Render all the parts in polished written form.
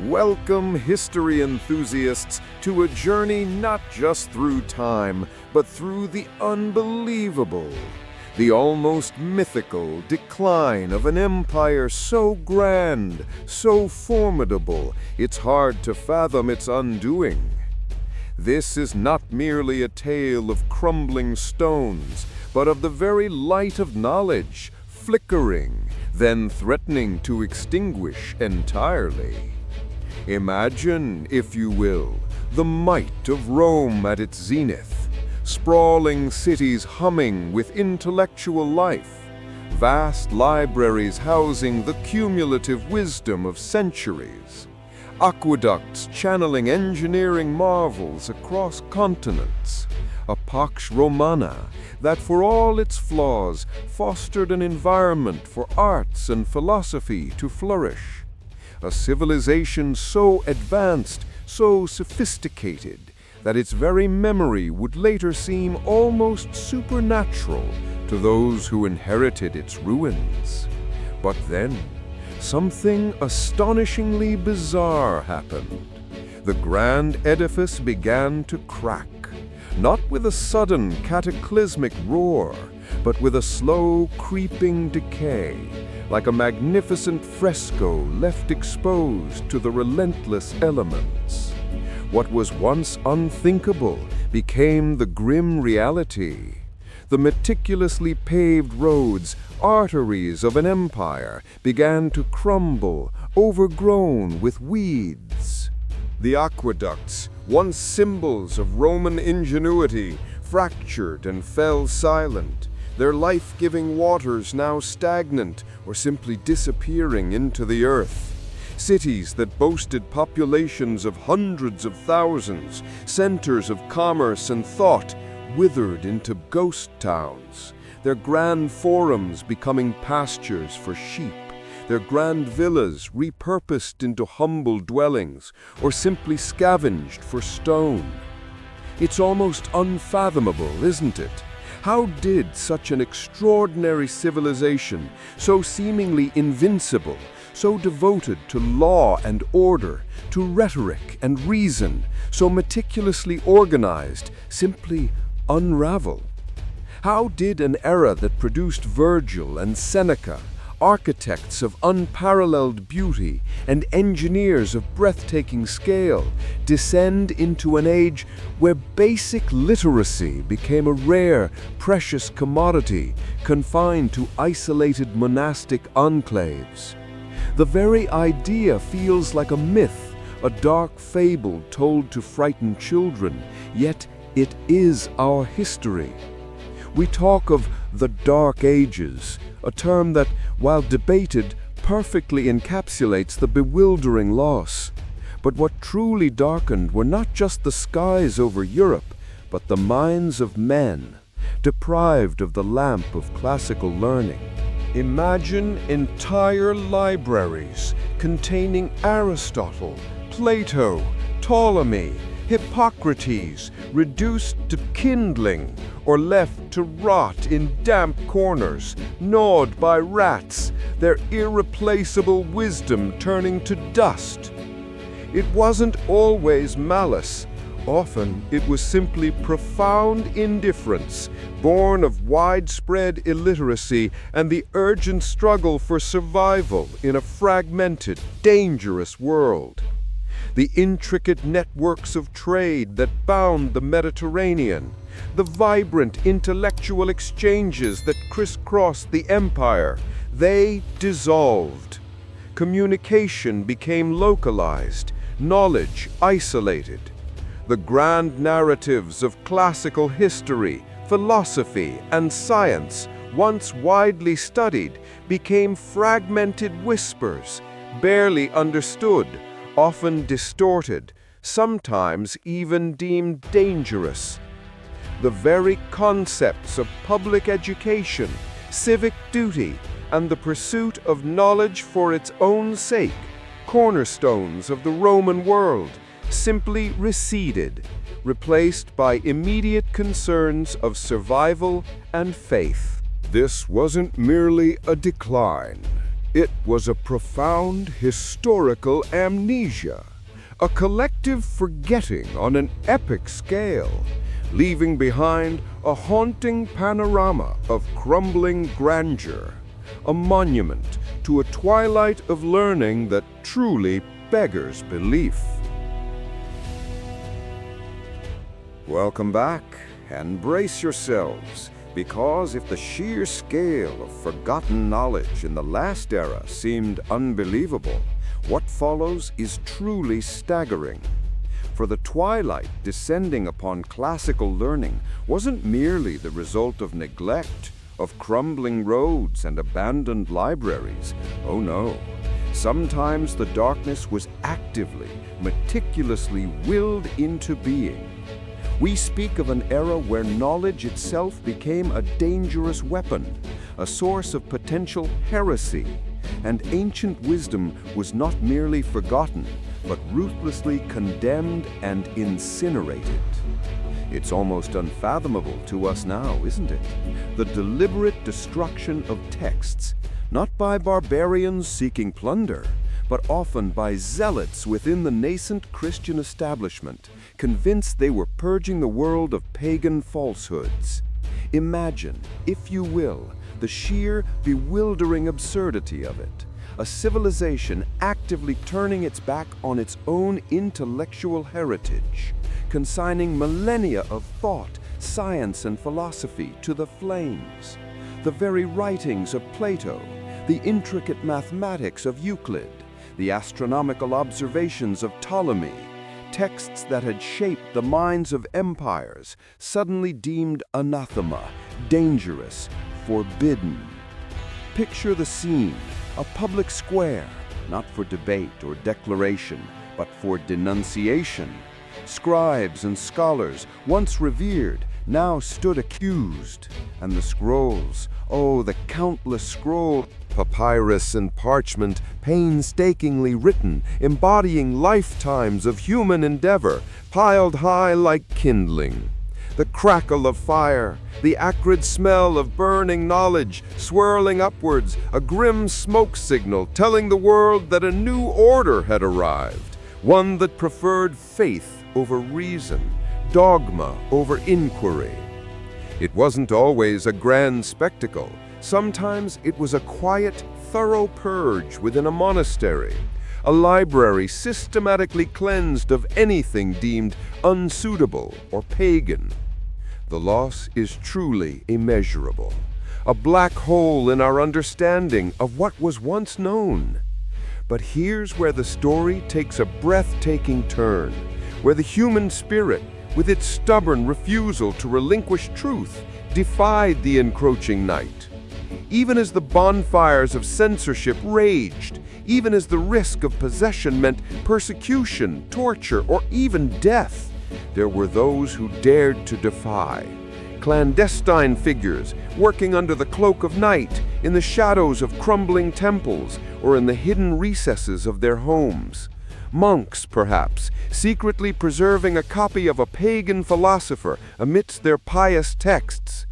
Welcome, history enthusiasts, to a journey not just through time, but through the unbelievable, the almost mythical decline of an empire so grand, so formidable, it's hard to fathom its undoing. This is not merely a tale of crumbling stones, but of the very light of knowledge, flickering, then threatening to extinguish entirely. Imagine, if you will, the might of Rome at its zenith, sprawling cities humming with intellectual life, vast libraries housing the cumulative wisdom of centuries, aqueducts channeling engineering marvels across continents, a Pax Romana that, for all its flaws, fostered an environment for arts and philosophy to flourish. A civilization so advanced, so sophisticated, that its very memory would later seem almost supernatural to those who inherited its ruins. But then, something astonishingly bizarre happened. The grand edifice began to crack, not with a sudden cataclysmic roar, but with a slow, creeping decay, like a magnificent fresco left exposed to the relentless elements. What was once unthinkable became the grim reality. The meticulously paved roads, arteries of an empire, began to crumble, overgrown with weeds. The aqueducts, once symbols of Roman ingenuity, fractured and fell silent, their life-giving waters now stagnant or simply disappearing into the earth. Cities that boasted populations of hundreds of thousands, centers of commerce and thought, withered into ghost towns, their grand forums becoming pastures for sheep, their grand villas repurposed into humble dwellings or simply scavenged for stone. It's almost unfathomable, isn't it? How did such an extraordinary civilization, so seemingly invincible, so devoted to law and order, to rhetoric and reason, so meticulously organized, simply unravel? How did an era that produced Virgil and Seneca, architects of unparalleled beauty and engineers of breathtaking scale, descend into an age where basic literacy became a rare, precious commodity confined to isolated monastic enclaves? The very idea feels like a myth, a dark fable told to frighten children, yet it is our history. We talk of the Dark Ages, a term that, while debated, perfectly encapsulates the bewildering loss. But what truly darkened were not just the skies over Europe, but the minds of men, deprived of the lamp of classical learning. Imagine entire libraries containing Aristotle, Plato, Ptolemy, Hippocrates, reduced to kindling or left to rot in damp corners, gnawed by rats, their irreplaceable wisdom turning to dust. It wasn't always malice. Often it was simply profound indifference, born of widespread illiteracy and the urgent struggle for survival in a fragmented, dangerous world. The intricate networks of trade that bound the Mediterranean, the vibrant intellectual exchanges that crisscrossed the empire, they dissolved. Communication became localized, knowledge isolated. The grand narratives of classical history, philosophy, and science, once widely studied, became fragmented whispers, barely understood, often distorted, sometimes even deemed dangerous. The very concepts of public education, civic duty, and the pursuit of knowledge for its own sake, cornerstones of the Roman world, simply receded, replaced by immediate concerns of survival and faith. This wasn't merely a decline. It was a profound historical amnesia, a collective forgetting on an epic scale, leaving behind a haunting panorama of crumbling grandeur, a monument to a twilight of learning that truly beggars belief. Welcome back, and brace yourselves, because if the sheer scale of forgotten knowledge in the last era seemed unbelievable, what follows is truly staggering. For the twilight descending upon classical learning wasn't merely the result of neglect, of crumbling roads and abandoned libraries. Oh no. Sometimes the darkness was actively, meticulously willed into being. We speak of an era where knowledge itself became a dangerous weapon, a source of potential heresy, and ancient wisdom was not merely forgotten, but ruthlessly condemned and incinerated. It's almost unfathomable to us now, isn't it? The deliberate destruction of texts, not by barbarians seeking plunder, but often by zealots within the nascent Christian establishment, convinced they were purging the world of pagan falsehoods. Imagine, if you will, the sheer, bewildering absurdity of it. A civilization actively turning its back on its own intellectual heritage, consigning millennia of thought, science, and philosophy to the flames. The very writings of Plato, the intricate mathematics of Euclid, the astronomical observations of Ptolemy, texts that had shaped the minds of empires, suddenly deemed anathema, dangerous, forbidden. Picture the scene, a public square, not for debate or declaration, but for denunciation. Scribes and scholars, once revered, now stood accused, and the scrolls, oh, the countless scrolls, papyrus and parchment, painstakingly written, embodying lifetimes of human endeavor, piled high like kindling. The crackle of fire, the acrid smell of burning knowledge, swirling upwards, a grim smoke signal telling the world that a new order had arrived, one that preferred faith over reason, dogma over inquiry. It wasn't always a grand spectacle. Sometimes it was a quiet, thorough purge within a monastery, a library systematically cleansed of anything deemed unsuitable or pagan. The loss is truly immeasurable, a black hole in our understanding of what was once known. But here's where the story takes a breathtaking turn, where the human spirit, with its stubborn refusal to relinquish truth, defied the encroaching night. Even as the bonfires of censorship raged, even as the risk of possession meant persecution, torture, or even death, there were those who dared to defy. Clandestine figures working under the cloak of night, in the shadows of crumbling temples, or in the hidden recesses of their homes. Monks, perhaps, secretly preserving a copy of a pagan philosopher amidst their pious texts.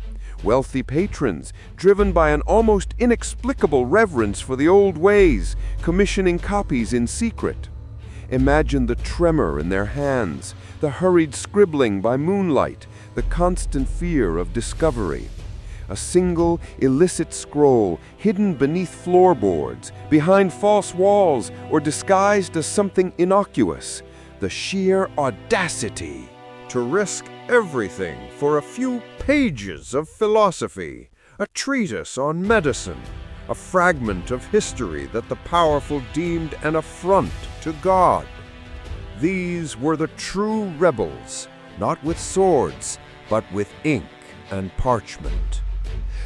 Wealthy patrons, driven by an almost inexplicable reverence for the old ways, commissioning copies in secret. Imagine the tremor in their hands, the hurried scribbling by moonlight, the constant fear of discovery. A single, illicit scroll hidden beneath floorboards, behind false walls, or disguised as something innocuous. The sheer audacity to risk everything for a few pages of philosophy, a treatise on medicine, a fragment of history that the powerful deemed an affront to God. These were the true rebels, not with swords, but with ink and parchment.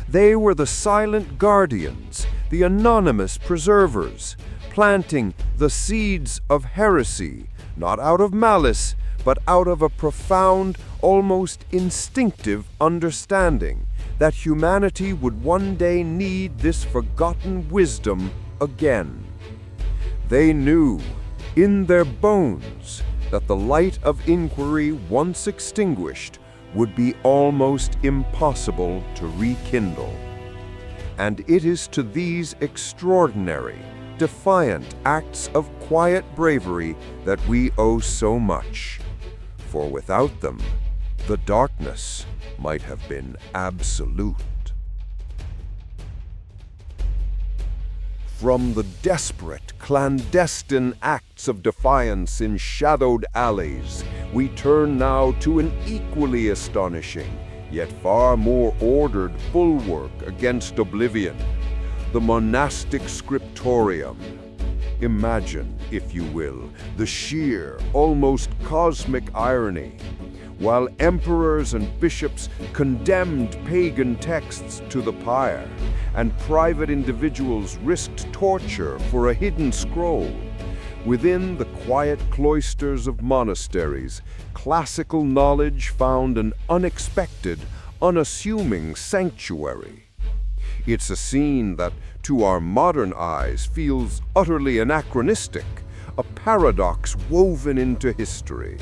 They were the silent guardians, the anonymous preservers, planting the seeds of heresy, not out of malice, but out of a profound, almost instinctive understanding that humanity would one day need this forgotten wisdom again. They knew, in their bones, that the light of inquiry once extinguished would be almost impossible to rekindle. And it is to these extraordinary, defiant acts of quiet bravery that we owe so much. For without them, the darkness might have been absolute. From the desperate, clandestine acts of defiance in shadowed alleys, we turn now to an equally astonishing, yet far more ordered bulwark against oblivion, the monastic scriptorium. Imagine, if you will, the sheer, almost cosmic irony. While emperors and bishops condemned pagan texts to the pyre, and private individuals risked torture for a hidden scroll, within the quiet cloisters of monasteries, classical knowledge found an unexpected, unassuming sanctuary. It's a scene that, to our modern eyes, feels utterly anachronistic, a paradox woven into history.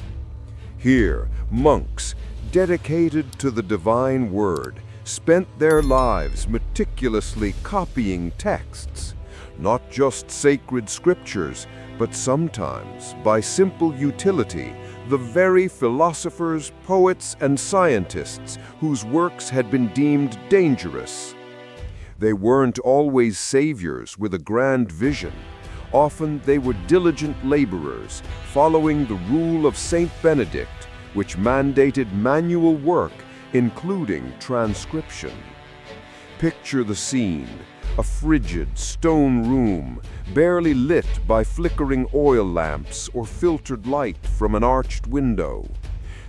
Here, monks, dedicated to the divine word, spent their lives meticulously copying texts, not just sacred scriptures, but sometimes, by simple utility, the very philosophers, poets, and scientists whose works had been deemed dangerous. They weren't always saviors with a grand vision. Often they were diligent laborers, following the rule of Saint Benedict, which mandated manual work, including transcription. Picture the scene, a frigid stone room, barely lit by flickering oil lamps or filtered light from an arched window.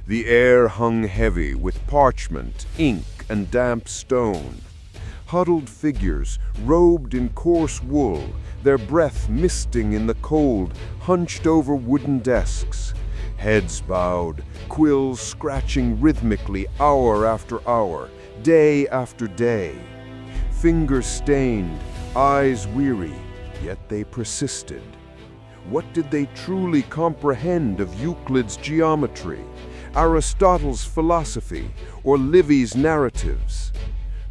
The air hung heavy with parchment, ink, and damp stone. Huddled figures, robed in coarse wool, their breath misting in the cold, hunched over wooden desks. Heads bowed, quills scratching rhythmically hour after hour, day after day. Fingers stained, eyes weary, yet they persisted. What did they truly comprehend of Euclid's geometry, Aristotle's philosophy, or Livy's narratives?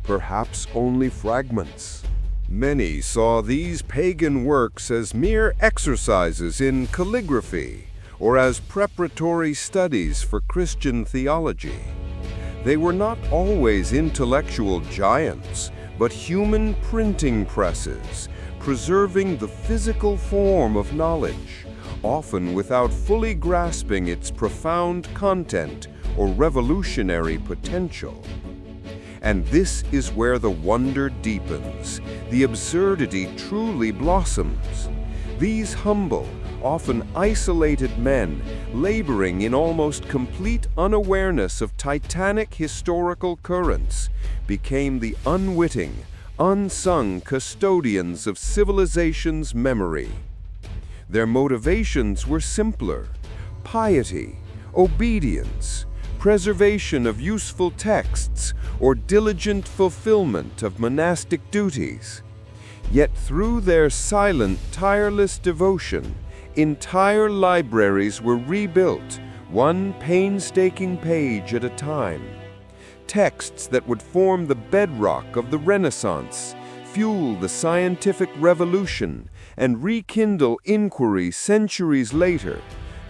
Perhaps only fragments. Many saw these pagan works as mere exercises in calligraphy or as preparatory studies for Christian theology. They were not always intellectual giants, but human printing presses, preserving the physical form of knowledge, often without fully grasping its profound content or revolutionary potential. And this is where the wonder deepens, the absurdity truly blossoms. These humble, often isolated men, laboring in almost complete unawareness of titanic historical currents, became the unwitting, unsung custodians of civilization's memory. Their motivations were simpler: piety, obedience, preservation of useful texts, or diligent fulfillment of monastic duties. Yet through their silent, tireless devotion, entire libraries were rebuilt, one painstaking page at a time. Texts that would form the bedrock of the Renaissance, fuel the scientific revolution, and rekindle inquiry centuries later.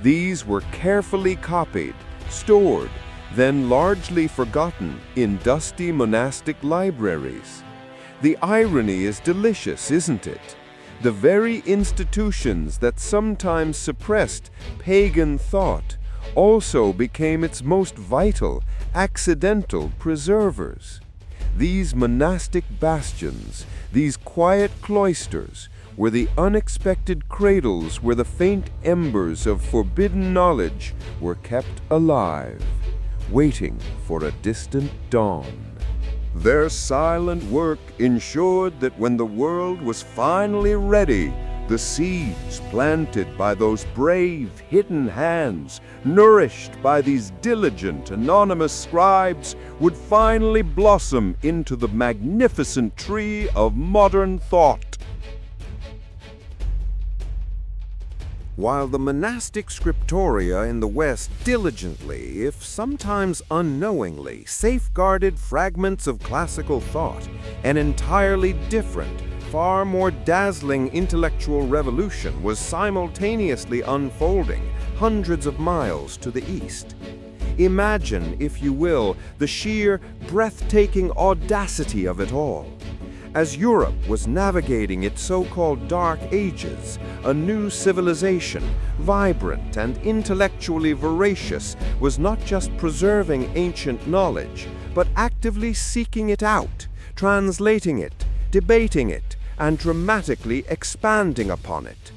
These were carefully copied, stored, then largely forgotten in dusty monastic libraries. The irony is delicious, isn't it? The very institutions that sometimes suppressed pagan thought also became its most vital, accidental preservers. These monastic bastions, these quiet cloisters, were the unexpected cradles where the faint embers of forbidden knowledge were kept alive, waiting for a distant dawn. Their silent work ensured that when the world was finally ready, the seeds planted by those brave, hidden hands, nourished by these diligent, anonymous scribes, would finally blossom into the magnificent tree of modern thought. while the monastic scriptoria in the West diligently, if sometimes unknowingly, safeguarded fragments of classical thought, an entirely different, far more dazzling intellectual revolution was simultaneously unfolding hundreds of miles to the east. Imagine, if you will, the sheer, breathtaking audacity of it all. As Europe was navigating its so-called Dark Ages, a new civilization, vibrant and intellectually voracious, was not just preserving ancient knowledge, but actively seeking it out, translating it, debating it, and dramatically expanding upon it.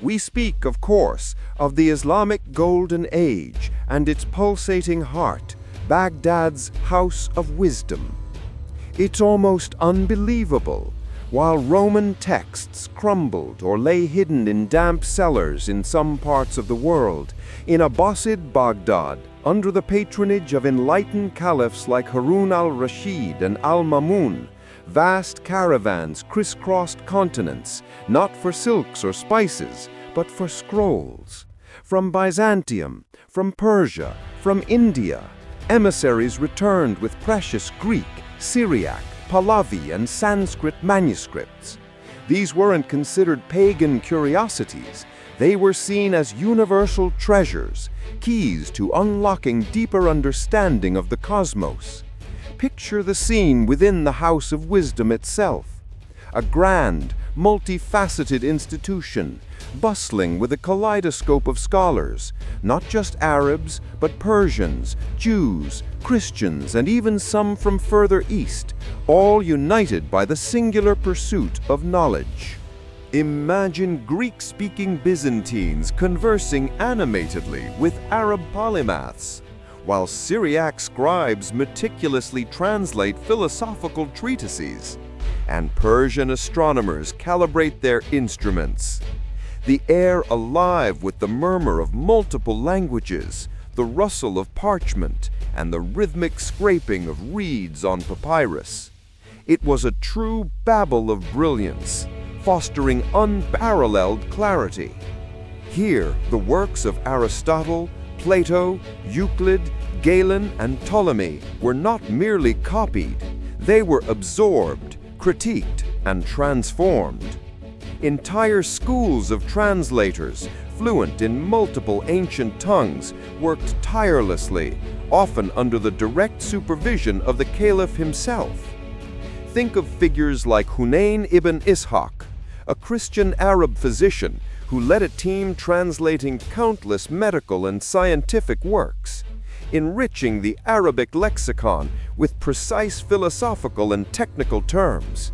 We speak, of course, of the Islamic Golden Age and its pulsating heart, Baghdad's House of Wisdom. It's almost unbelievable. While Roman texts crumbled or lay hidden in damp cellars in some parts of the world, in Abbasid Baghdad, under the patronage of enlightened caliphs like Harun al-Rashid and al-Mamun, vast caravans crisscrossed continents, not for silks or spices, but for scrolls. From Byzantium, from Persia, from India, emissaries returned with precious Greek, Syriac, Pahlavi, and Sanskrit manuscripts. These weren't considered pagan curiosities. They were seen as universal treasures, keys to unlocking deeper understanding of the cosmos. Picture the scene within the House of Wisdom itself. A grand, multifaceted institution, bustling with a kaleidoscope of scholars, not just Arabs, but Persians, Jews, Christians, and even some from further east, all united by the singular pursuit of knowledge. Imagine Greek-speaking Byzantines conversing animatedly with Arab polymaths, while Syriac scribes meticulously translate philosophical treatises, and Persian astronomers calibrate their instruments. The air alive with the murmur of multiple languages, the rustle of parchment, and the rhythmic scraping of reeds on papyrus. It was a true babble of brilliance, fostering unparalleled clarity. Here, the works of Aristotle, Plato, Euclid, Galen, and Ptolemy were not merely copied, they were absorbed, critiqued, and transformed. Entire schools of translators, fluent in multiple ancient tongues, worked tirelessly, often under the direct supervision of the caliph himself. Think of figures like Hunayn ibn Ishaq, a Christian Arab physician who led a team translating countless medical and scientific works, enriching the Arabic lexicon with precise philosophical and technical terms.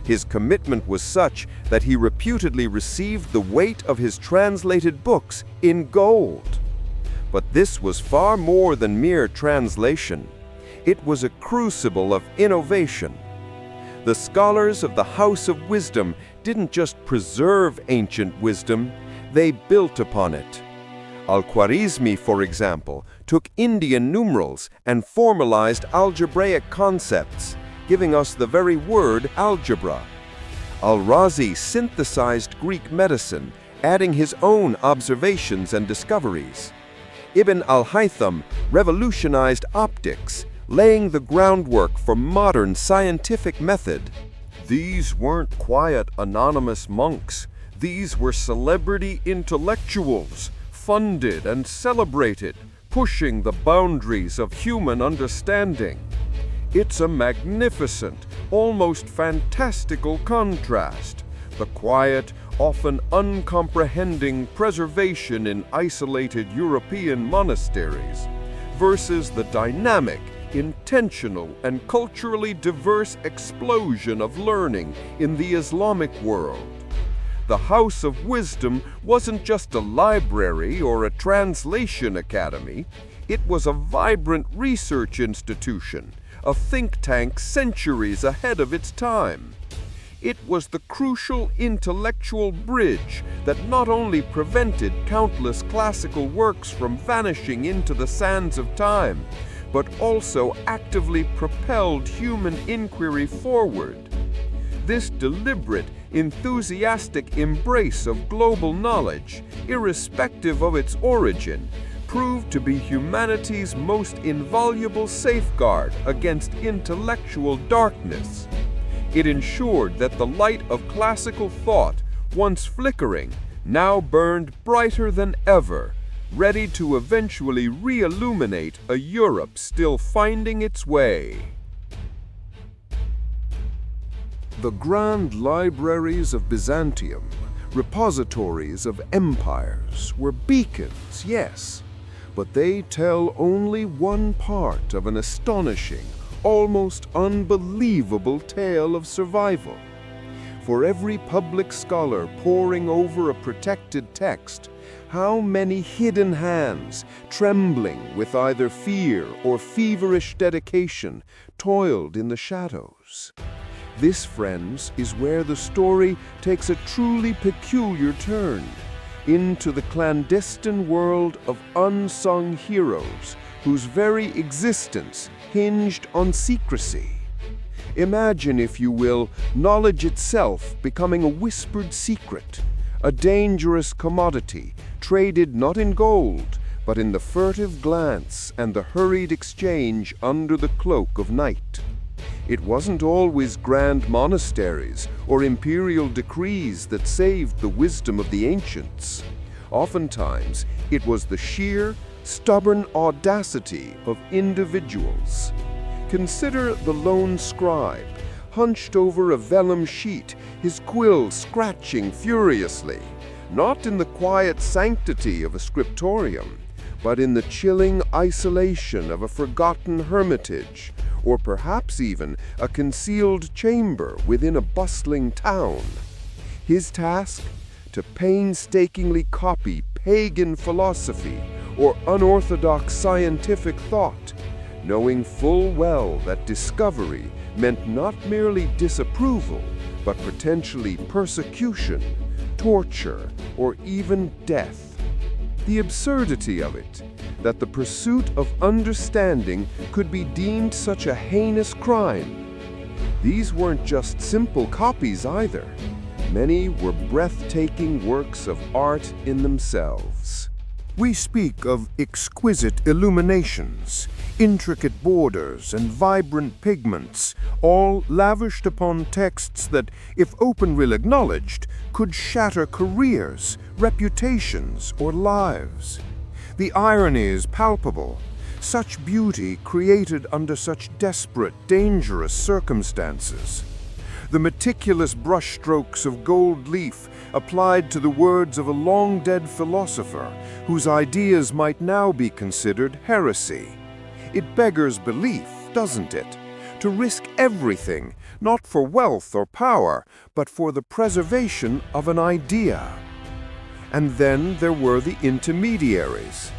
His commitment was such that he reputedly received the weight of his translated books in gold. But this was far more than mere translation. It was a crucible of innovation. The scholars of the House of Wisdom didn't just preserve ancient wisdom, they built upon it. Al-Khwarizmi, for example, took Indian numerals and formalized algebraic concepts, giving us the very word algebra. Al-Razi synthesized Greek medicine, adding his own observations and discoveries. Ibn al-Haytham revolutionized optics, laying the groundwork for modern scientific method. These weren't quiet, anonymous monks. These were celebrity intellectuals, funded and celebrated, pushing the boundaries of human understanding. It's a magnificent, almost fantastical contrast, the quiet, often uncomprehending preservation in isolated European monasteries, versus the dynamic, intentional, and culturally diverse explosion of learning in the Islamic world. The House of Wisdom wasn't just a library or a translation academy, it was a vibrant research institution, a think tank centuries ahead of its time. It was the crucial intellectual bridge that not only prevented countless classical works from vanishing into the sands of time, but also actively propelled human inquiry forward. This deliberate, enthusiastic embrace of global knowledge, irrespective of its origin, proved to be humanity's most invaluable safeguard against intellectual darkness. It ensured that the light of classical thought, once flickering, now burned brighter than ever, ready to eventually re-illuminate a Europe still finding its way. The grand libraries of Byzantium, repositories of empires, were beacons, yes, but they tell only one part of an astonishing, almost unbelievable tale of survival. For every public scholar poring over a protected text, how many hidden hands, trembling with either fear or feverish dedication, toiled in the shadows? This, friends, is where the story takes a truly peculiar turn, into the clandestine world of unsung heroes whose very existence hinged on secrecy. Imagine, if you will, knowledge itself becoming a whispered secret, a dangerous commodity traded not in gold, but in the furtive glance and the hurried exchange under the cloak of night. It wasn't always grand monasteries or imperial decrees that saved the wisdom of the ancients. Oftentimes, it was the sheer, stubborn audacity of individuals. Consider the lone scribe, hunched over a vellum sheet, his quill scratching furiously, not in the quiet sanctity of a scriptorium, but in the chilling isolation of a forgotten hermitage, or perhaps even a concealed chamber within a bustling town. His task? To painstakingly copy pagan philosophy or unorthodox scientific thought, knowing full well that discovery meant not merely disapproval, but potentially persecution, torture, or even death. The absurdity of it, that the pursuit of understanding could be deemed such a heinous crime. These weren't just simple copies either. Many were breathtaking works of art in themselves. We speak of exquisite illuminations, intricate borders, and vibrant pigments, all lavished upon texts that, if openly acknowledged, could shatter careers, reputations, or lives. The irony is palpable. Such beauty created under such desperate, dangerous circumstances. The meticulous brushstrokes of gold leaf applied to the words of a long-dead philosopher whose ideas might now be considered heresy. It beggars belief, doesn't it? To risk everything, not for wealth or power, but for the preservation of an idea. And then there were the intermediaries,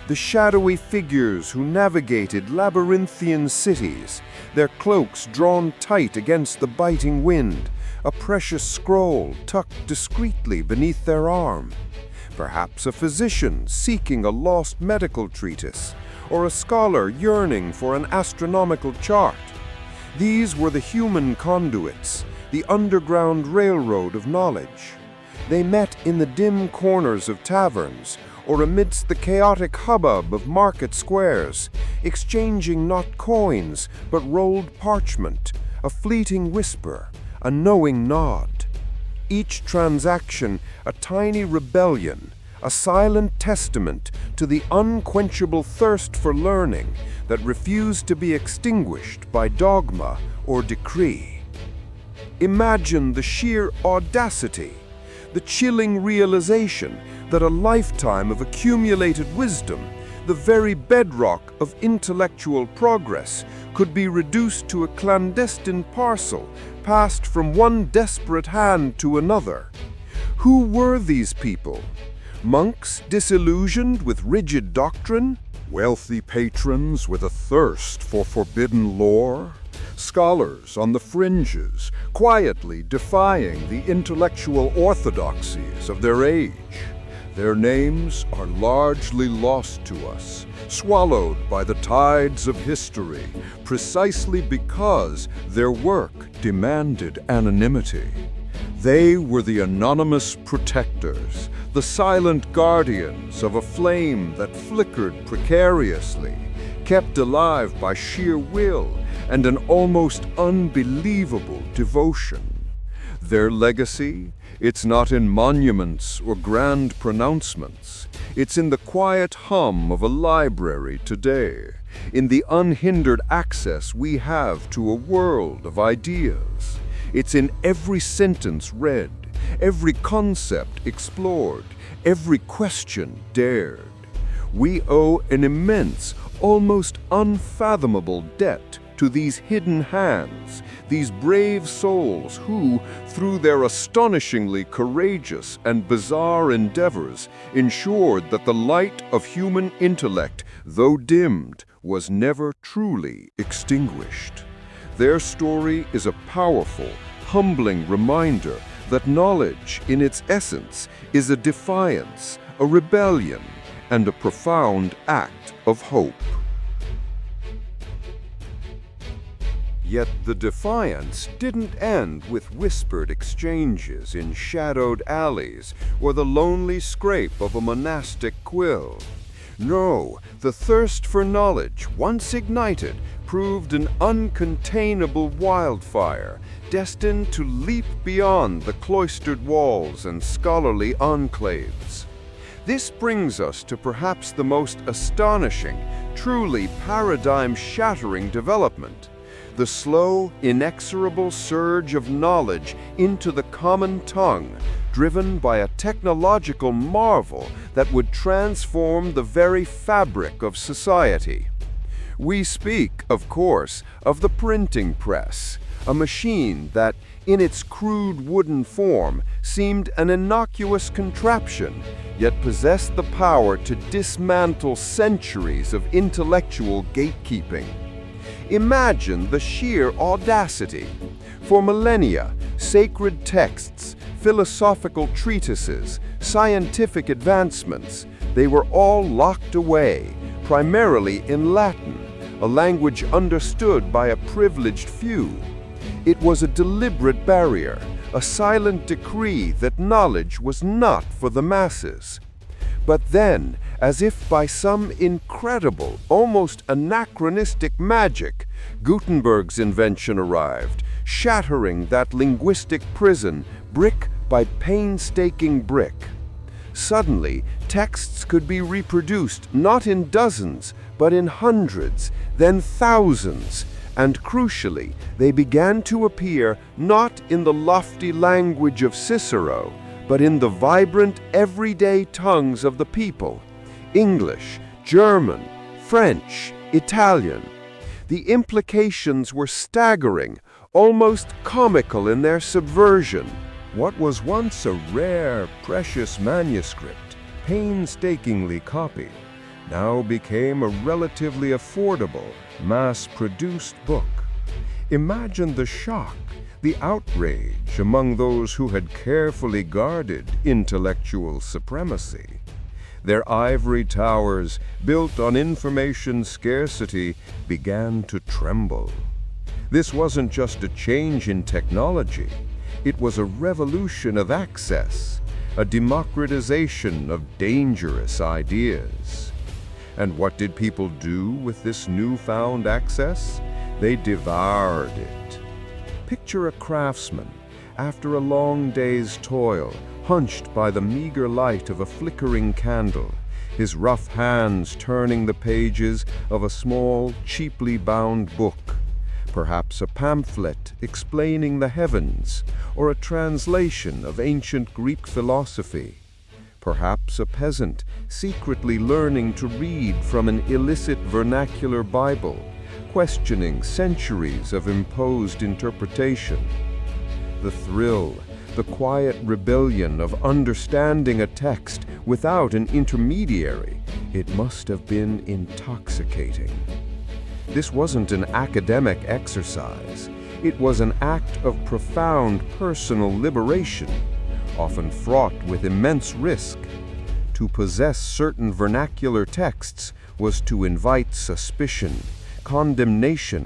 the shadowy figures who navigated labyrinthian cities, their cloaks drawn tight against the biting wind, a precious scroll tucked discreetly beneath their arm. Perhaps a physician seeking a lost medical treatise, or a scholar yearning for an astronomical chart. These were the human conduits, the underground railroad of knowledge. They met in the dim corners of taverns, or amidst the chaotic hubbub of market squares, exchanging not coins, but rolled parchment, a fleeting whisper, a knowing nod. Each transaction a tiny rebellion, a silent testament to the unquenchable thirst for learning that refused to be extinguished by dogma or decree. Imagine the sheer audacity, the chilling realization that a lifetime of accumulated wisdom, the very bedrock of intellectual progress, could be reduced to a clandestine parcel passed from one desperate hand to another. Who were these people? Monks disillusioned with rigid doctrine? Wealthy patrons with a thirst for forbidden lore? Scholars on the fringes, quietly defying the intellectual orthodoxies of their age? Their names are largely lost to us, swallowed by the tides of history, precisely because their work demanded anonymity. They were the anonymous protectors, the silent guardians of a flame that flickered precariously, kept alive by sheer will and an almost unbelievable devotion. Their legacy? It's not in monuments or grand pronouncements. It's in the quiet hum of a library today, in the unhindered access we have to a world of ideas. It's in every sentence read, every concept explored, every question dared. We owe an immense, almost unfathomable debt to these hidden hands, these brave souls who, through their astonishingly courageous and bizarre endeavors, ensured that the light of human intellect, though dimmed, was never truly extinguished. Their story is a powerful, humbling reminder that knowledge, in its essence, is a defiance, a rebellion, and a profound act of hope. Yet the defiance didn't end with whispered exchanges in shadowed alleys or the lonely scrape of a monastic quill. No, the thirst for knowledge, once ignited, proved an uncontainable wildfire, destined to leap beyond the cloistered walls and scholarly enclaves. This brings us to perhaps the most astonishing, truly paradigm-shattering development: the slow, inexorable surge of knowledge into the common tongue, driven by a technological marvel that would transform the very fabric of society. We speak, of course, of the printing press, a machine that, in its crude wooden form, seemed an innocuous contraption, yet possessed the power to dismantle centuries of intellectual gatekeeping. Imagine the sheer audacity. For millennia, sacred texts, philosophical treatises, scientific advancements, they were all locked away, primarily in Latin, a language understood by a privileged few. It was a deliberate barrier, a silent decree that knowledge was not for the masses. But then, as if by some incredible, almost anachronistic magic, Gutenberg's invention arrived, shattering that linguistic prison brick by painstaking brick. Suddenly, texts could be reproduced not in dozens, but in hundreds, then thousands, and crucially, they began to appear not in the lofty language of Cicero, but in the vibrant, everyday tongues of the people: English, German, French, Italian. The implications were staggering, almost comical in their subversion. What was once a rare, precious manuscript, painstakingly copied, now became a relatively affordable, mass-produced book. Imagine the shock, the outrage among those who had carefully guarded intellectual supremacy. Their ivory towers, built on information scarcity, began to tremble. This wasn't just a change in technology. It was a revolution of access, a democratization of dangerous ideas. And what did people do with this newfound access? They devoured it. Picture a craftsman, after a long day's toil, hunched by the meager light of a flickering candle, his rough hands turning the pages of a small, cheaply bound book. Perhaps a pamphlet explaining the heavens, or a translation of ancient Greek philosophy. Perhaps a peasant secretly learning to read from an illicit vernacular Bible, questioning centuries of imposed interpretation. The thrill, the quiet rebellion of understanding a text without an intermediary, it must have been intoxicating. This wasn't an academic exercise. It was an act of profound personal liberation, often fraught with immense risk. to possess certain vernacular texts was to invite suspicion, condemnation,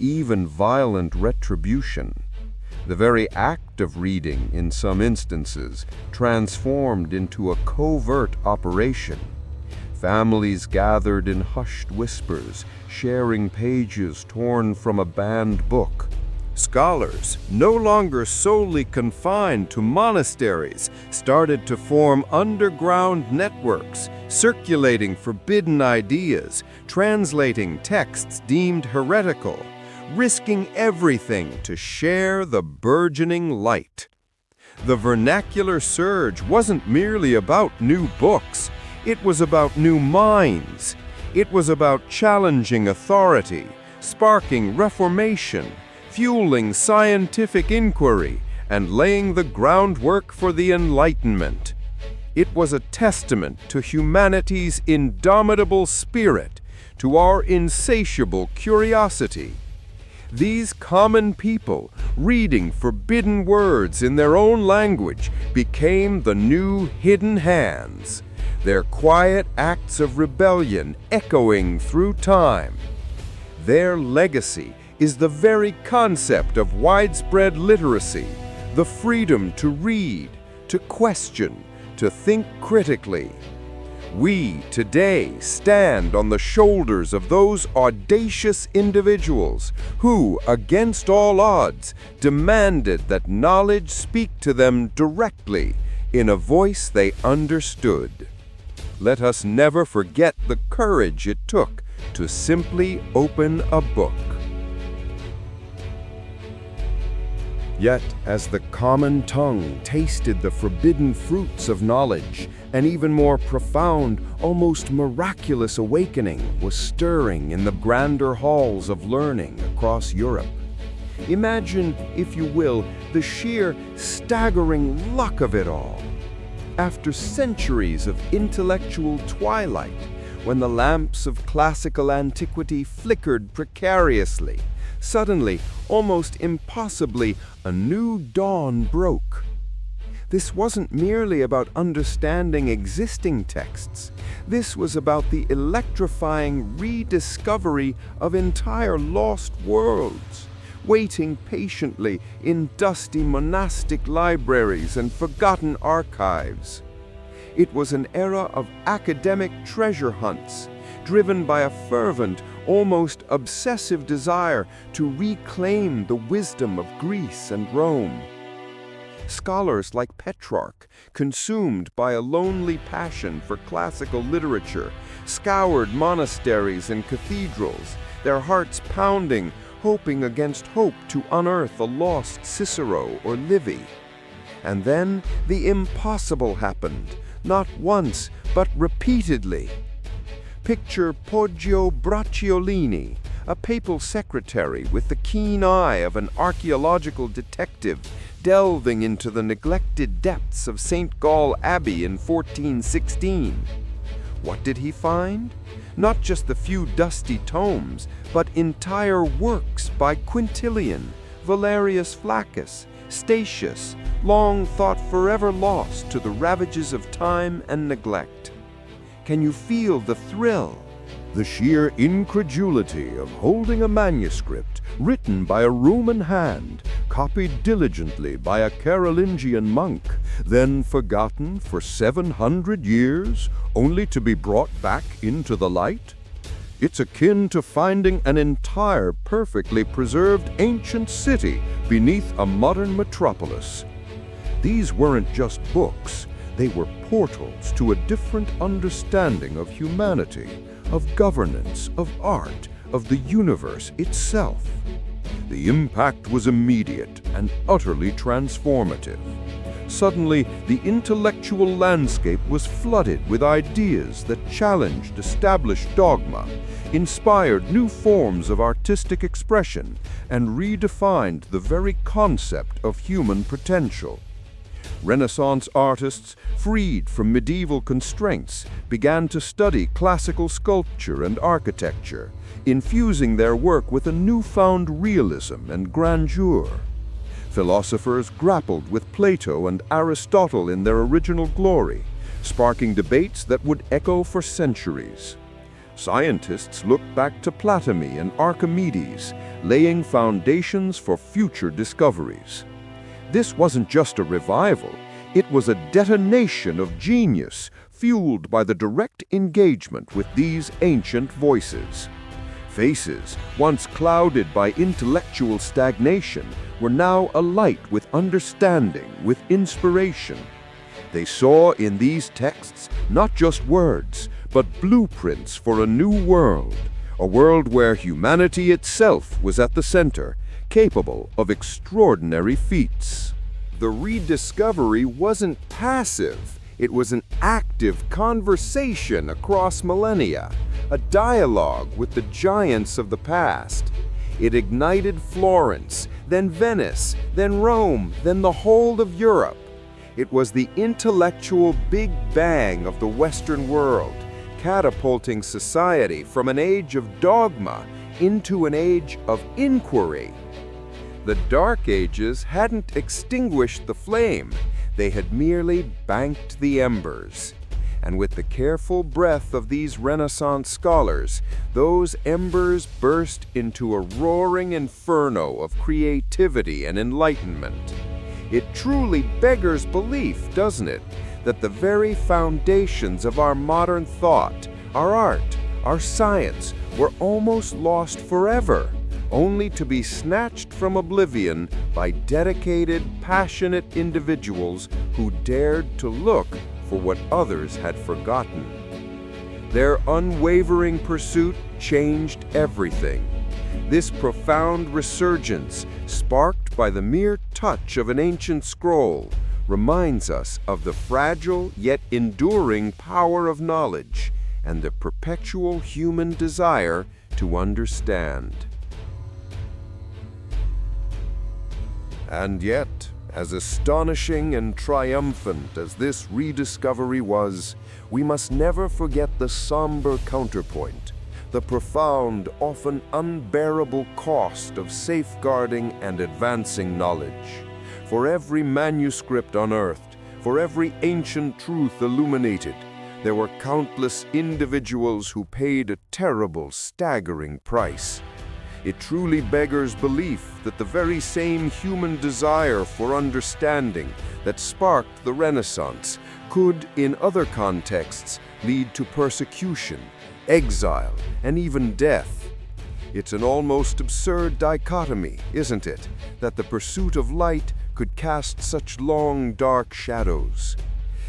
even violent retribution. The very act of reading, in some instances, transformed into a covert operation. Families gathered in hushed whispers, sharing pages torn from a banned book. Scholars, no longer solely confined to monasteries, started to form underground networks, circulating forbidden ideas, translating texts deemed heretical, risking everything to share the burgeoning light. The Vernacular Surge wasn't merely about new books. It was about new minds. It was about challenging authority, sparking reformation, fueling scientific inquiry, and laying the groundwork for the Enlightenment. It was a testament to humanity's indomitable spirit, to our insatiable curiosity. These common people, reading forbidden words in their own language, became the new hidden hands, their quiet acts of rebellion echoing through time. Their legacy is the very concept of widespread literacy, the freedom to read, to question, to think critically. We today stand on the shoulders of those audacious individuals who, against all odds, demanded that knowledge speak to them directly in a voice they understood. Let us never forget the courage it took to simply open a book. Yet, as the common tongue tasted the forbidden fruits of knowledge, an even more profound, almost miraculous awakening was stirring in the grander halls of learning across Europe. Imagine, if you will, the sheer, staggering luck of it all. After centuries of intellectual twilight, when the lamps of classical antiquity flickered precariously, suddenly, almost impossibly, a new dawn broke. This wasn't merely about understanding existing texts. This was about the electrifying rediscovery of entire lost worlds, waiting patiently in dusty monastic libraries and forgotten archives. It was an era of academic treasure hunts, driven by a fervent, almost obsessive desire to reclaim the wisdom of Greece and Rome. Scholars like Petrarch, consumed by a lonely passion for classical literature, scoured monasteries and cathedrals, their hearts pounding, hoping against hope to unearth a lost Cicero or Livy. And then the impossible happened, not once, but repeatedly. Picture Poggio Bracciolini, a papal secretary with the keen eye of an archaeological detective, delving into the neglected depths of St. Gall Abbey in 1416. What did he find? Not just the few dusty tomes, but entire works by Quintilian, Valerius Flaccus, Statius, long thought forever lost to the ravages of time and neglect. Can you feel the thrill? The sheer incredulity of holding a manuscript written by a Roman hand, copied diligently by a Carolingian monk, then forgotten for 700 years, only to be brought back into the light? It's akin to finding an entire perfectly preserved ancient city beneath a modern metropolis. These weren't just books. They were portals to a different understanding of humanity, of governance, of art, of the universe itself. The impact was immediate and utterly transformative. Suddenly, the intellectual landscape was flooded with ideas that challenged established dogma, inspired new forms of artistic expression, and redefined the very concept of human potential. Renaissance artists, freed from medieval constraints, began to study classical sculpture and architecture, infusing their work with a newfound realism and grandeur. Philosophers grappled with Plato and Aristotle in their original glory, sparking debates that would echo for centuries. Scientists looked back to Ptolemy and Archimedes, laying foundations for future discoveries. This wasn't just a revival, it was a detonation of genius, fueled by the direct engagement with these ancient voices. Faces, once clouded by intellectual stagnation, were now alight with understanding, with inspiration. They saw in these texts not just words, but blueprints for a new world, a world where humanity itself was at the center, capable of extraordinary feats. The rediscovery wasn't passive. It was an active conversation across millennia, a dialogue with the giants of the past. It ignited Florence, then Venice, then Rome, then the whole of Europe. It was the intellectual Big Bang of the Western world, catapulting society from an age of dogma into an age of inquiry. The Dark Ages hadn't extinguished the flame. They had merely banked the embers. And with the careful breath of these Renaissance scholars, those embers burst into a roaring inferno of creativity and enlightenment. It truly beggars belief, doesn't it, that the very foundations of our modern thought, our art, our science, were almost lost forever, only to be snatched from oblivion by dedicated, passionate individuals who dared to look for what others had forgotten. Their unwavering pursuit changed everything. This profound resurgence, sparked by the mere touch of an ancient scroll, reminds us of the fragile yet enduring power of knowledge and the perpetual human desire to understand. And yet, as astonishing and triumphant as this rediscovery was, we must never forget the somber counterpoint, the profound, often unbearable cost of safeguarding and advancing knowledge. For every manuscript unearthed, for every ancient truth illuminated, there were countless individuals who paid a terrible, staggering price. It truly beggars belief that the very same human desire for understanding that sparked the Renaissance could, in other contexts, lead to persecution, exile, and even death. It's an almost absurd dichotomy, isn't it, that the pursuit of light could cast such long, dark shadows.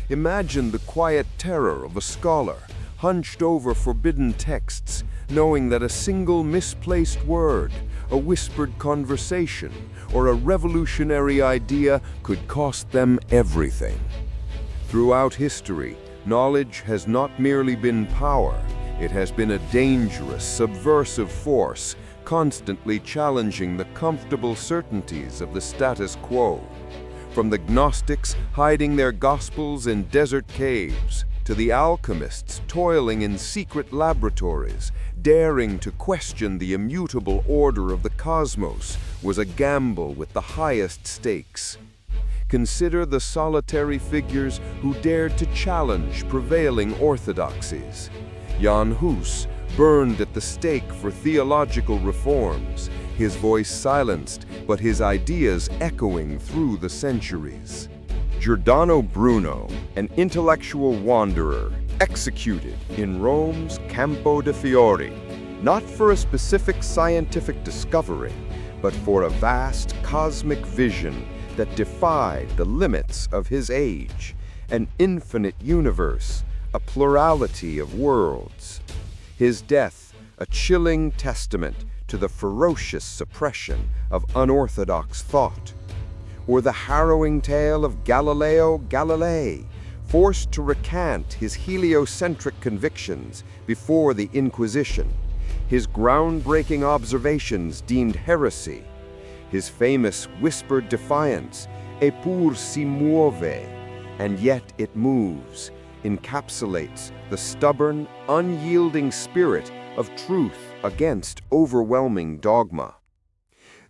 Imagine the quiet terror of a scholar, hunched over forbidden texts, knowing that a single misplaced word, a whispered conversation, or a revolutionary idea could cost them everything. Throughout history, knowledge has not merely been power, it has been a dangerous, subversive force, constantly challenging the comfortable certainties of the status quo. From the Gnostics hiding their gospels in desert caves, to the alchemists toiling in secret laboratories, daring to question the immutable order of the cosmos was a gamble with the highest stakes. Consider the solitary figures who dared to challenge prevailing orthodoxies. Jan Hus burned at the stake for theological reforms, his voice silenced, but his ideas echoing through the centuries. Giordano Bruno, an intellectual wanderer, executed in Rome's Campo de' Fiori, not for a specific scientific discovery, but for a vast cosmic vision that defied the limits of his age, an infinite universe, a plurality of worlds. His death, a chilling testament to the ferocious suppression of unorthodox thought. Or the harrowing tale of Galileo Galilei, forced to recant his heliocentric convictions before the Inquisition, his groundbreaking observations deemed heresy, his famous whispered defiance, "Eppur si muove," and yet it moves, encapsulates the stubborn, unyielding spirit of truth against overwhelming dogma.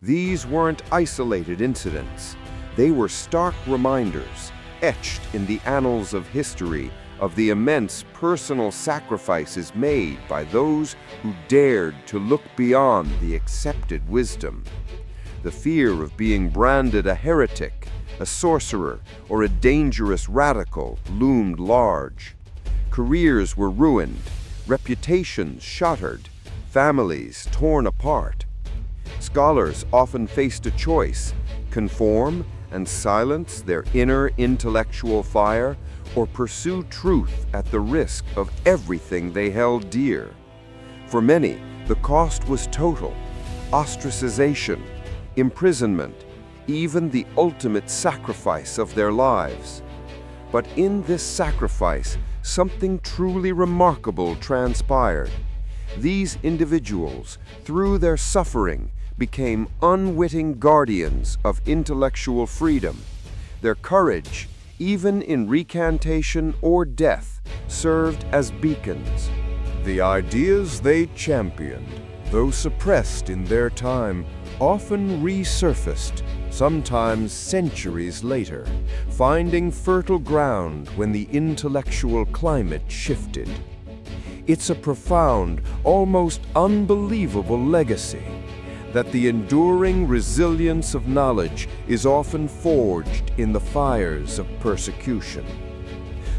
These weren't isolated incidents. They were stark reminders, etched in the annals of history, of the immense personal sacrifices made by those who dared to look beyond the accepted wisdom. The fear of being branded a heretic, a sorcerer, or a dangerous radical loomed large. Careers were ruined, reputations shattered, families torn apart. Scholars often faced a choice: conform and silence their inner intellectual fire, or pursue truth at the risk of everything they held dear. For many, the cost was total: ostracization, imprisonment, even the ultimate sacrifice of their lives. But in this sacrifice, something truly remarkable transpired. These individuals, through their suffering, became unwitting guardians of intellectual freedom. Their courage, even in recantation or death, served as beacons. The ideas they championed, though suppressed in their time, often resurfaced, sometimes centuries later, finding fertile ground when the intellectual climate shifted. It's a profound, almost unbelievable legacy, that the enduring resilience of knowledge is often forged in the fires of persecution.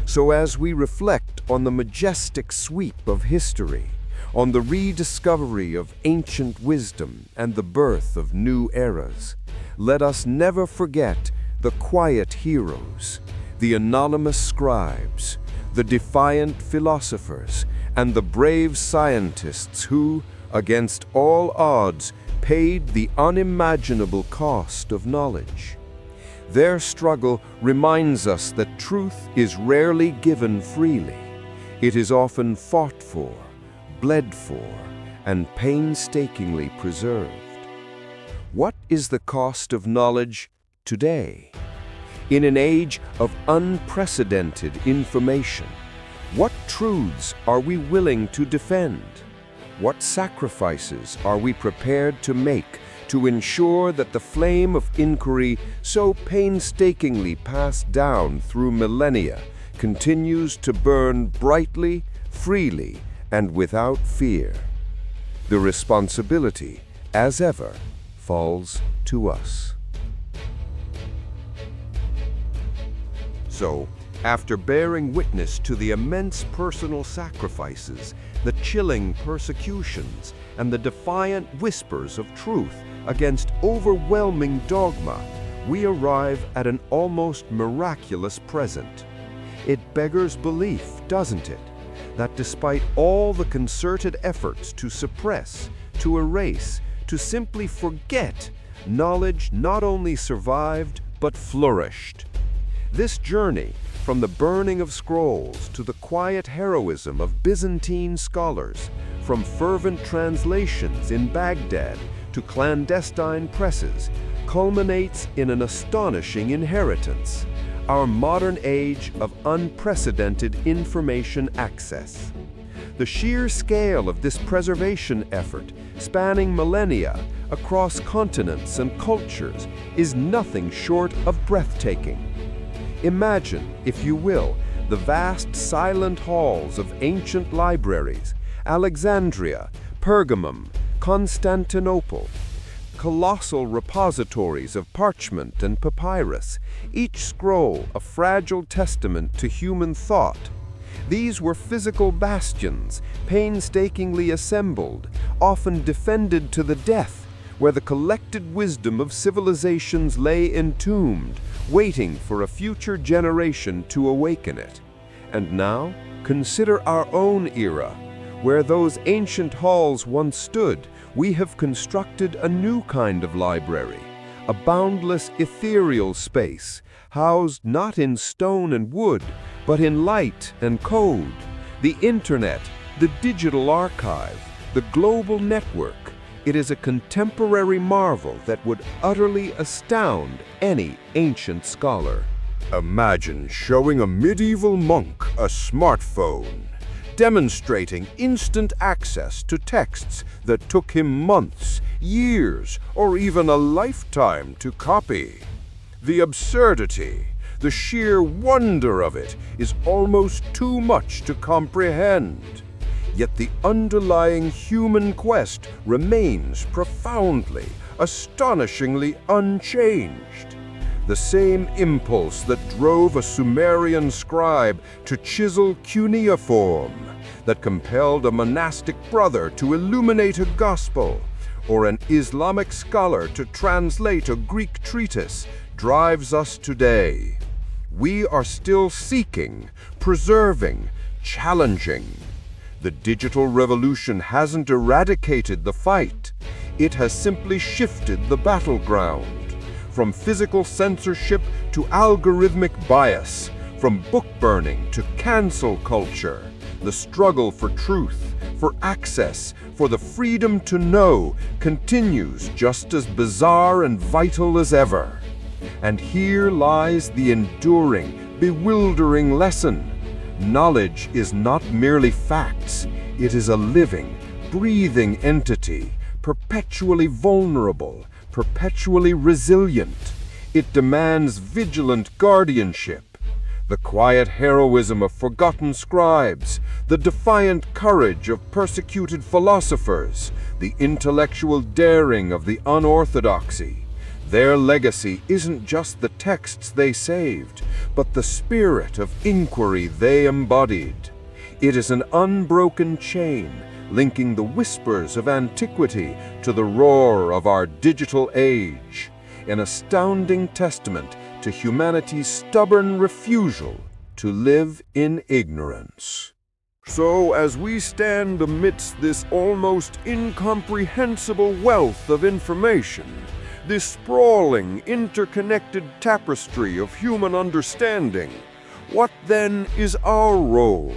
So as we reflect on the majestic sweep of history, on the rediscovery of ancient wisdom and the birth of new eras, let us never forget the quiet heroes, the anonymous scribes, the defiant philosophers, and the brave scientists who, against all odds, paid the unimaginable cost of knowledge. Their struggle reminds us that truth is rarely given freely. It is often fought for, bled for, and painstakingly preserved. What is the cost of knowledge today? In an age of unprecedented information, what truths are we willing to defend? What sacrifices are we prepared to make to ensure that the flame of inquiry, so painstakingly passed down through millennia, continues to burn brightly, freely, and without fear? The responsibility, as ever, falls to us. So, after bearing witness to the immense personal sacrifices, the chilling persecutions, and the defiant whispers of truth against overwhelming dogma, we arrive at an almost miraculous present. It beggars belief, doesn't it, that despite all the concerted efforts to suppress, to erase, to simply forget, knowledge not only survived, but flourished. This journey, from the burning of scrolls to the quiet heroism of Byzantine scholars, from fervent translations in Baghdad to clandestine presses, culminates in an astonishing inheritance: our modern age of unprecedented information access. The sheer scale of this preservation effort, spanning millennia, across continents and cultures, is nothing short of breathtaking. Imagine, if you will, the vast silent halls of ancient libraries: Alexandria, Pergamum, Constantinople. Colossal repositories of parchment and papyrus, each scroll a fragile testament to human thought. These were physical bastions, painstakingly assembled, often defended to the death, where the collected wisdom of civilizations lay entombed, waiting for a future generation to awaken it. And now, consider our own era. Where those ancient halls once stood, we have constructed a new kind of library, a boundless ethereal space, housed not in stone and wood, but in light and code. The internet, the digital archive, the global network. It is a contemporary marvel that would utterly astound any ancient scholar. Imagine showing a medieval monk a smartphone, demonstrating instant access to texts that took him months, years, or even a lifetime to copy. The absurdity, The sheer wonder of it is almost too much to comprehend. Yet the underlying human quest remains profoundly, astonishingly unchanged. The same impulse that drove a Sumerian scribe to chisel cuneiform, that compelled a monastic brother to illuminate a gospel, or an Islamic scholar to translate a Greek treatise, drives us today. We are still seeking, preserving, challenging. The digital revolution hasn't eradicated the fight. It has simply shifted the battleground. From physical censorship to algorithmic bias, from book burning to cancel culture, the struggle for truth, for access, for the freedom to know continues just as bizarre and vital as ever. And here lies the enduring, bewildering lesson. Knowledge is not merely facts, it is a living, breathing entity, perpetually vulnerable, perpetually resilient. It demands vigilant guardianship. The quiet heroism of forgotten scribes, the defiant courage of persecuted philosophers, the intellectual daring of the unorthodoxy. Their legacy isn't just the texts they saved, but the spirit of inquiry they embodied. It is an unbroken chain, linking the whispers of antiquity to the roar of our digital age, an astounding testament to humanity's stubborn refusal to live in ignorance. So, as we stand amidst this almost incomprehensible wealth of information, this sprawling, interconnected tapestry of human understanding, what then is our role?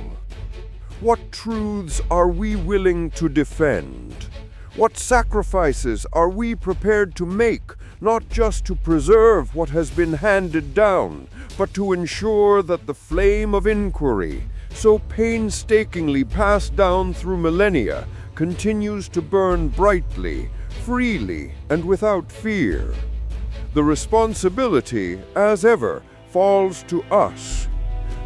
What truths are we willing to defend? What sacrifices are we prepared to make, not just to preserve what has been handed down, but to ensure that the flame of inquiry, so painstakingly passed down through millennia, continues to burn brightly, freely, and without fear? The responsibility, as ever, falls to us.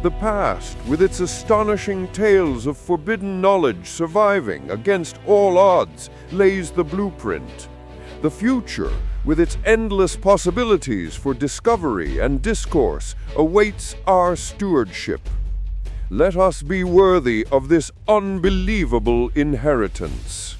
The past, with its astonishing tales of forbidden knowledge surviving against all odds, lays the blueprint. The future, with its endless possibilities for discovery and discourse, awaits our stewardship. Let us be worthy of this unbelievable inheritance.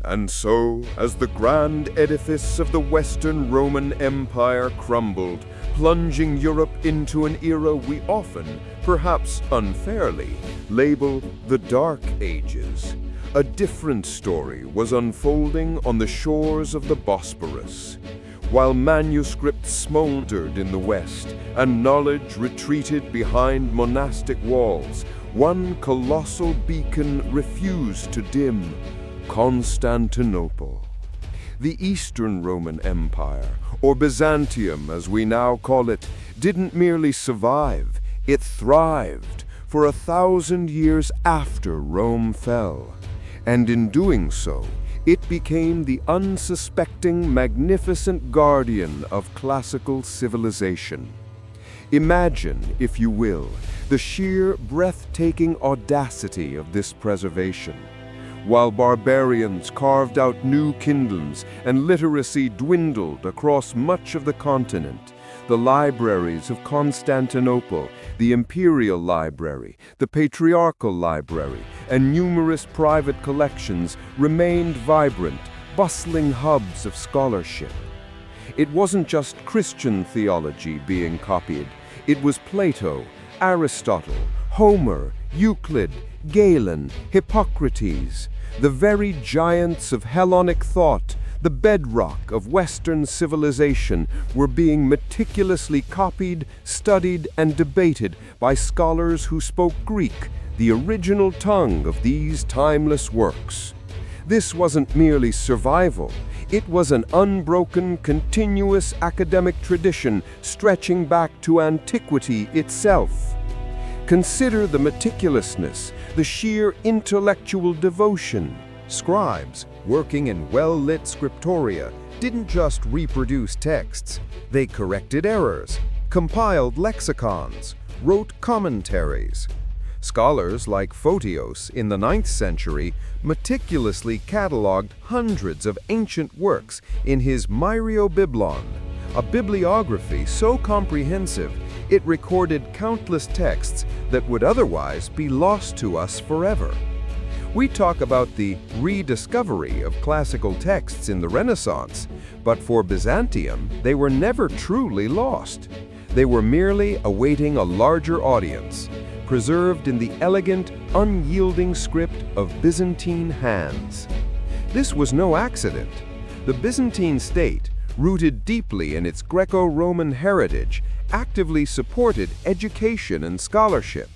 And so, as the grand edifice of the Western Roman Empire crumbled, plunging Europe into an era we often, perhaps unfairly, label the Dark Ages, a different story was unfolding on the shores of the Bosporus. While manuscripts smoldered in the West and knowledge retreated behind monastic walls, one colossal beacon refused to dim: Constantinople. The Eastern Roman Empire, or Byzantium as we now call it, didn't merely survive, it thrived for 1,000 years after Rome fell. And in doing so, it became the unsuspecting, magnificent guardian of classical civilization. Imagine, if you will, the sheer, breathtaking audacity of this preservation. While barbarians carved out new kingdoms and literacy dwindled across much of the continent, the libraries of Constantinople, the Imperial Library, the Patriarchal Library, and numerous private collections remained vibrant, bustling hubs of scholarship. It wasn't just Christian theology being copied. It was Plato, Aristotle, Homer, Euclid, Galen, Hippocrates, the very giants of Hellenic thought, the bedrock of Western civilization, were being meticulously copied, studied, and debated by scholars who spoke Greek, the original tongue of these timeless works. This wasn't merely survival. It was an unbroken, continuous academic tradition stretching back to antiquity itself. Consider the meticulousness, the sheer intellectual devotion. Scribes, working in well-lit scriptoria, didn't just reproduce texts. They corrected errors, compiled lexicons, wrote commentaries. Scholars like Photios in the 9th century meticulously catalogued hundreds of ancient works in his Myriobibblon, a bibliography so comprehensive it recorded countless texts that would otherwise be lost to us forever. We talk about the rediscovery of classical texts in the Renaissance, but for Byzantium, they were never truly lost. They were merely awaiting a larger audience, preserved in the elegant, unyielding script of Byzantine hands. This was no accident. The Byzantine state, rooted deeply in its Greco-Roman heritage, actively supported education and scholarship.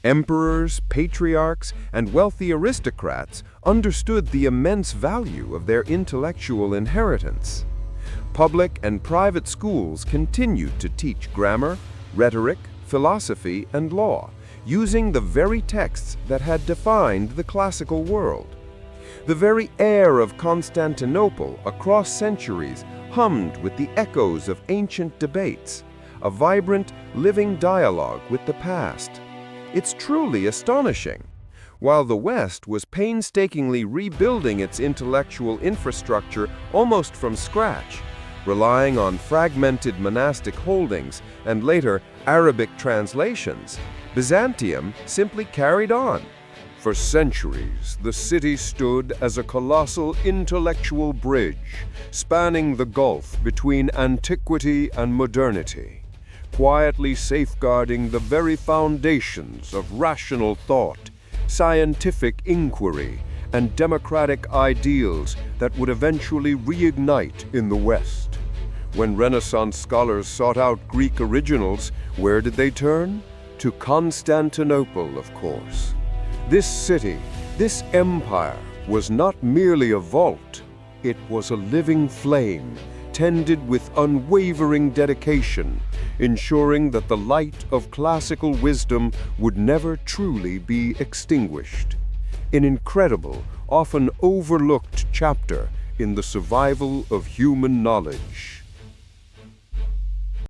Emperors, patriarchs, and wealthy aristocrats understood the immense value of their intellectual inheritance. Public and private schools continued to teach grammar, rhetoric, philosophy, and law, using the very texts that had defined the classical world. The very air of Constantinople across centuries hummed with the echoes of ancient debates, a vibrant, living dialogue with the past. It's truly astonishing. While the West was painstakingly rebuilding its intellectual infrastructure almost from scratch, relying on fragmented monastic holdings and later Arabic translations, Byzantium simply carried on. For centuries, the city stood as a colossal intellectual bridge, spanning the gulf between antiquity and modernity, quietly safeguarding the very foundations of rational thought, scientific inquiry, and democratic ideals that would eventually reignite in the West. When Renaissance scholars sought out Greek originals, where did they turn? To Constantinople, of course. This city, this empire, was not merely a vault. It was a living flame, tended with unwavering dedication, ensuring that the light of classical wisdom would never truly be extinguished. An incredible, often overlooked chapter in the survival of human knowledge.